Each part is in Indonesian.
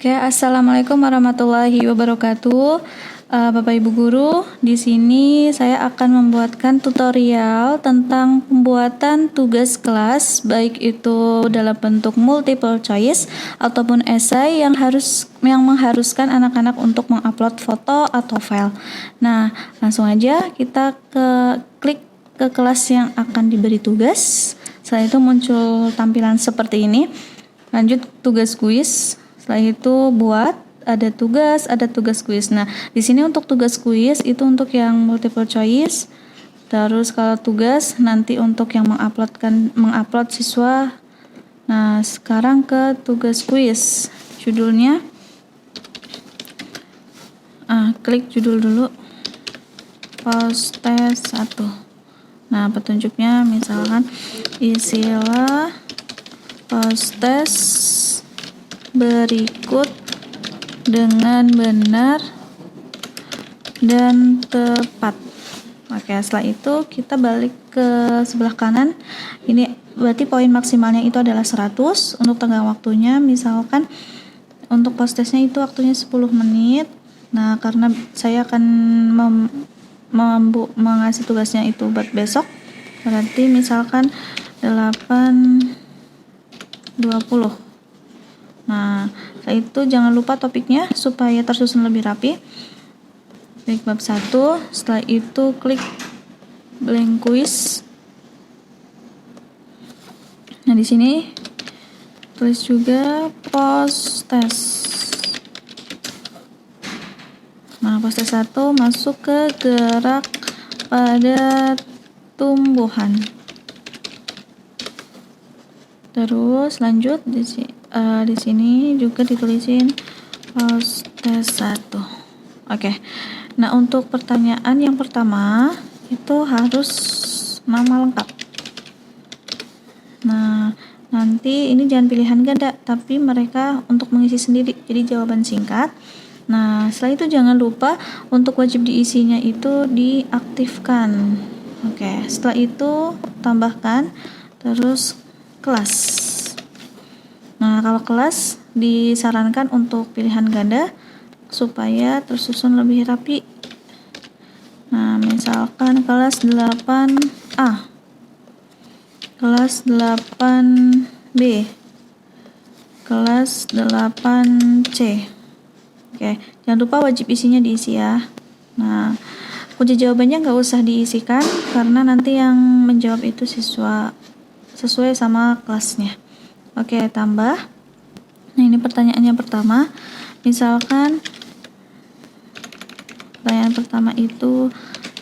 Oke, assalamualaikum warahmatullahi wabarakatuh. Bapak Ibu Guru, di sini saya akan membuatkan tutorial tentang pembuatan tugas kelas, baik itu dalam bentuk multiple choice ataupun esai yang mengharuskan anak-anak untuk mengupload foto atau file. Nah, langsung aja kita klik ke kelas yang akan diberi tugas. Setelah itu muncul tampilan seperti ini. Lanjut tugas kuis. Setelah itu buat ada tugas kuis. Nah, di sini untuk tugas kuis itu untuk yang multiple choice. Terus kalau tugas nanti untuk yang mengupload siswa. Nah, sekarang ke tugas kuis. Judulnya klik judul dulu. Post test 1. Nah, petunjuknya misalkan isilah post test berikut dengan benar dan tepat. Oke, setelah itu kita balik ke sebelah kanan. Ini berarti poin maksimalnya itu adalah 100. Untuk tenggang waktunya misalkan untuk post testnya itu waktunya 10 menit. Nah, karena saya akan mengasih tugasnya itu buat besok, berarti misalkan 8.20. Nah, setelah itu jangan lupa topiknya supaya tersusun lebih rapi. Klik bab 1, setelah itu klik blank quiz. Nah, di sini tulis juga post test. Nah, post test 1 masuk ke gerak pada tumbuhan. Terus lanjut di sini juga ditulisin post test 1. Oke. Nah, untuk pertanyaan yang pertama itu harus nama lengkap. Nah, nanti ini jangan pilihan ganda, tapi mereka untuk mengisi sendiri. Jadi jawaban singkat. Nah, setelah itu jangan lupa untuk wajib diisinya itu diaktifkan. Oke, setelah itu tambahkan terus kelas. Nah, kalau kelas disarankan untuk pilihan ganda supaya tersusun lebih rapi. Nah, misalkan kelas 8A, kelas 8B, kelas 8C. Oke, jangan lupa wajib isinya diisi ya. Nah, kunci jawabannya nggak usah diisikan karena nanti yang menjawab itu siswa sesuai sama kelasnya. Oke, tambah. Nah, ini pertanyaannya pertama. Misalkan pertanyaan pertama itu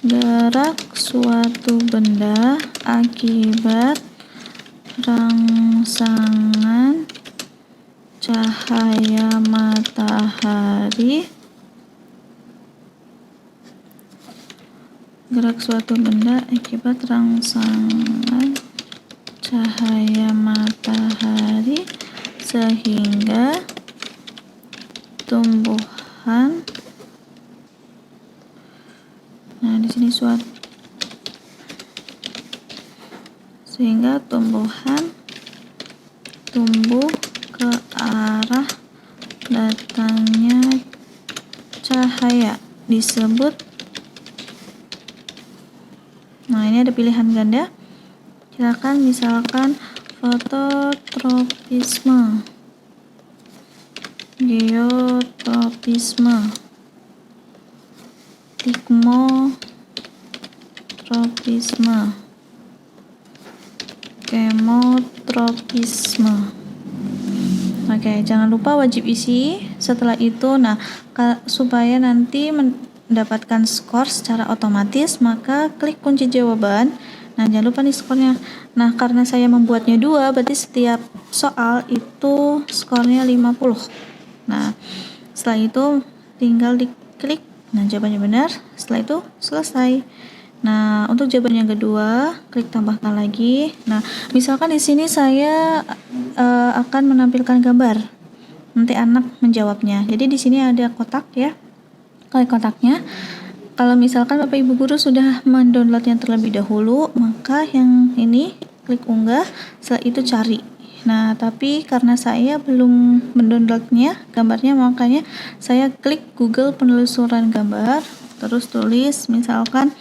gerak suatu benda akibat rangsangan cahaya matahari. Gerak suatu benda akibat rangsangan cahaya matahari sehingga tumbuhan. Nah, di sini sehingga tumbuhan tumbuh ke arah datangnya cahaya disebut. Nah, ini ada pilihan ganda. Silakan misalkan fototropisme, geotropisme, tikmotropisme, kemotropisme. Oke, jangan lupa wajib isi. Setelah itu, nah, supaya nanti mendapatkan skor secara otomatis, maka klik kunci jawaban. Nah, jangan lupa nih skornya. Nah, karena saya membuatnya 2, berarti setiap soal itu skornya 50. Nah, setelah itu tinggal diklik. Nah, jawabannya benar. Setelah itu selesai. Nah, untuk jawaban yang kedua, klik tambahkan lagi. Nah, misalkan di sini saya akan menampilkan gambar. Nanti anak menjawabnya. Jadi di sini ada kotak ya. Klik kotaknya. Kalau misalkan Bapak Ibu Guru sudah mendownloadnya terlebih dahulu, maka yang ini klik unggah, setelah itu cari Nah, tapi karena saya belum mendownloadnya gambarnya, makanya saya klik Google penelusuran gambar, terus tulis misalkan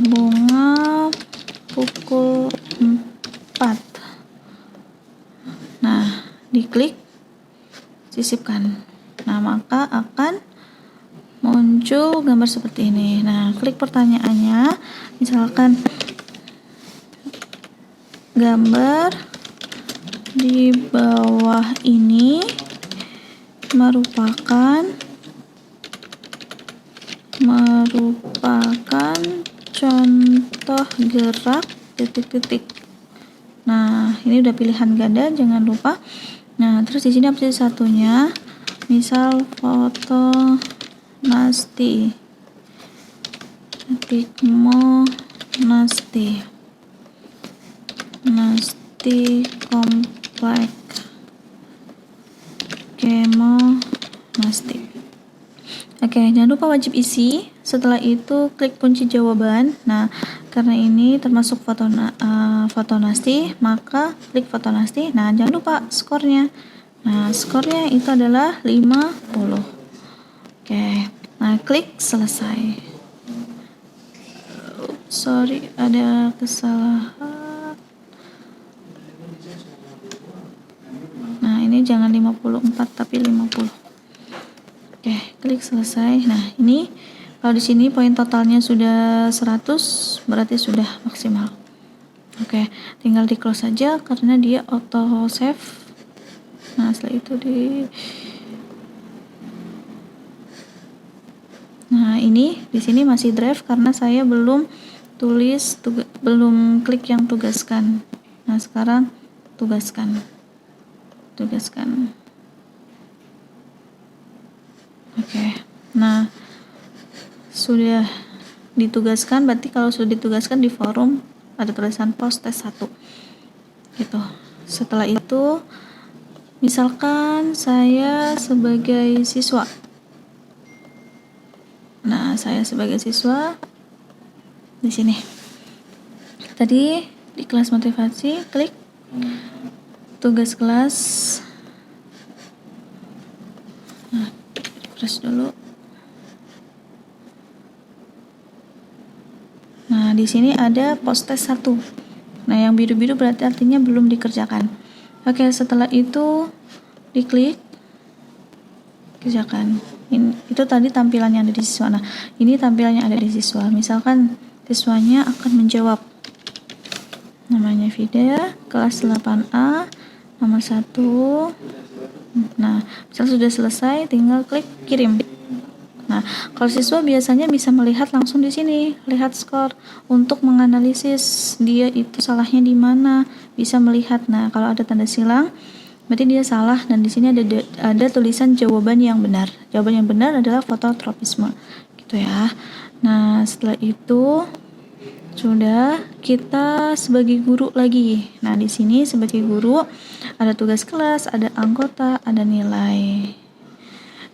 bunga pukul 4. Nah, diklik, sisipkan. Nah, maka akan muncul gambar seperti ini. Nah, klik pertanyaannya, misalkan gambar di bawah ini merupakan contoh gerak titik-titik. Nah, ini udah pilihan ganda, jangan lupa. Nah, terus di sini opsi satunya, misal foto Nasti, Tikmo Nasti komplek Kemo Nasti. Oke, jangan lupa wajib isi. Setelah itu klik kunci jawaban. Nah, karena ini termasuk foto Nasti, maka klik foto Nasti. Nah, jangan lupa skornya. Nah, skornya itu adalah 50. Oke. Nah, klik selesai. Sorry, ada kesalahan. Nah, ini jangan 54 tapi 50. Oke, klik selesai. Nah, ini kalau di sini poin totalnya sudah 100, berarti sudah maksimal. Oke, tinggal di close saja karena dia auto save. Nah, setelah itu Nah, ini di sini masih drive karena saya belum belum klik yang tugaskan. Nah, sekarang tugaskan. Oke. Nah, sudah ditugaskan, berarti kalau sudah ditugaskan di forum ada tulisan post tes 1 gitu. Setelah itu misalkan saya sebagai siswa. Nah, saya sebagai siswa di sini. Tadi di kelas motivasi klik tugas kelas. Nah, refresh dulu. Nah, di sini ada post tes 1. Nah, yang biru-biru berarti artinya belum dikerjakan. Oke, setelah itu diklik kerjakan. Itu tadi tampilan yang ada di siswa. Nah, ini tampilan yang ada di siswa. Misalkan siswanya akan menjawab. Namanya Vida, kelas 8A, nomor 1. Nah, misal sudah selesai, tinggal klik kirim. Nah, kalau siswa biasanya bisa melihat langsung di sini, lihat skor untuk menganalisis dia itu salahnya di mana, bisa melihat. Nah, kalau ada tanda silang, berarti dia salah, dan di sini ada tulisan jawaban yang benar. Jawaban yang benar adalah fototropisme, gitu ya. Nah, setelah itu sudah kita sebagai guru lagi. Nah, di sini sebagai guru ada tugas kelas, ada anggota, ada nilai.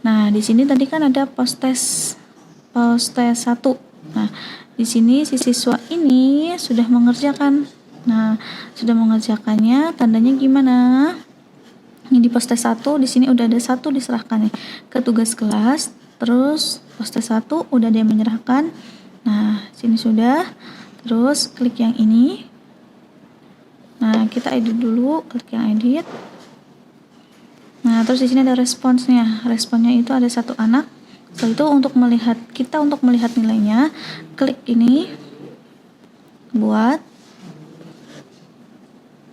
Nah, di sini tadi kan ada post tes 1. Nah, di sini si siswa ini sudah mengerjakan. Nah, sudah mengerjakannya, tandanya gimana? Ini di post tes 1, di sini udah ada 1 diserahkan nih ke tugas kelas. Terus post tes 1 udah dia menyerahkan. Nah, sini sudah. Terus klik yang ini. Nah, kita edit dulu, klik yang edit. Nah, terus di sini ada responsnya. Responnya itu ada 1 anak. Setelah itu untuk melihat nilainya, klik ini buat.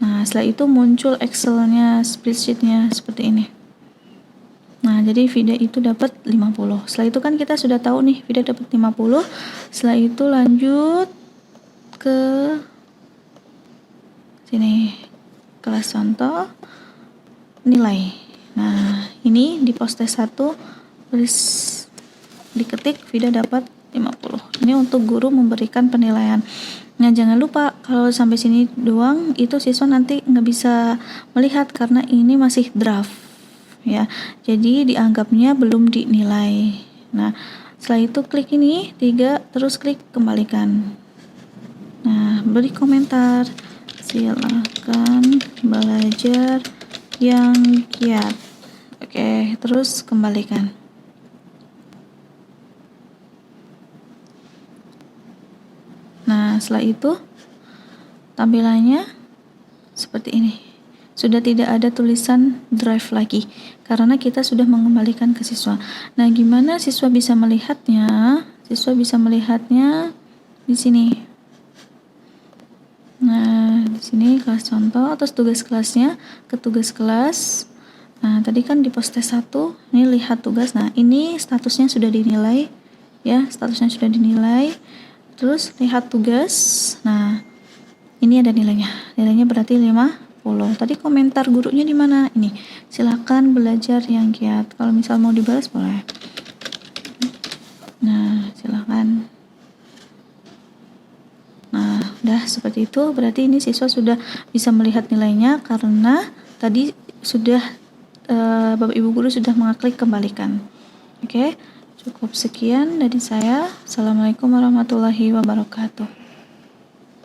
Nah, setelah itu muncul Excel-nya, spreadsheet-nya seperti ini. Nah, jadi Vida itu dapat 50. Setelah itu kan kita sudah tahu nih, Vida dapat 50. Setelah itu lanjut ke sini, kelas contoh, nilai. Nah, ini di post tes 1 tulis diketik Vida dapat 50. Ini untuk guru memberikan penilaian. Nah, jangan lupa kalau sampai sini doang itu siswa nanti nggak bisa melihat karena ini masih draft ya. Jadi dianggapnya belum dinilai. Nah, setelah itu klik ini 3, terus klik kembalikan. Nah, beri komentar, silakan. silakan belajar yang giat. Oke, terus kembalikan. Nah, setelah itu tampilannya seperti ini. Sudah tidak ada tulisan drive lagi karena kita sudah mengembalikan ke siswa. Nah, gimana siswa bisa melihatnya? Siswa bisa melihatnya di sini. Nah, di sini kelas contoh, terus tugas kelasnya ke tugas kelas. Nah, tadi kan di pos tes 1, ini lihat tugas. Nah, ini statusnya sudah dinilai ya, statusnya sudah dinilai. Terus lihat tugas. Nah, ini ada nilainya. Nilainya berarti 50. Tadi komentar gurunya di mana? Ini. Silakan belajar yang giat. Kalau misal mau dibalas boleh. Nah, silakan. Nah, udah seperti itu. Berarti ini siswa sudah bisa melihat nilainya karena tadi sudah Bapak Ibu guru sudah mengklik kembalikan. Oke, cukup sekian dari saya. Assalamualaikum warahmatullahi wabarakatuh.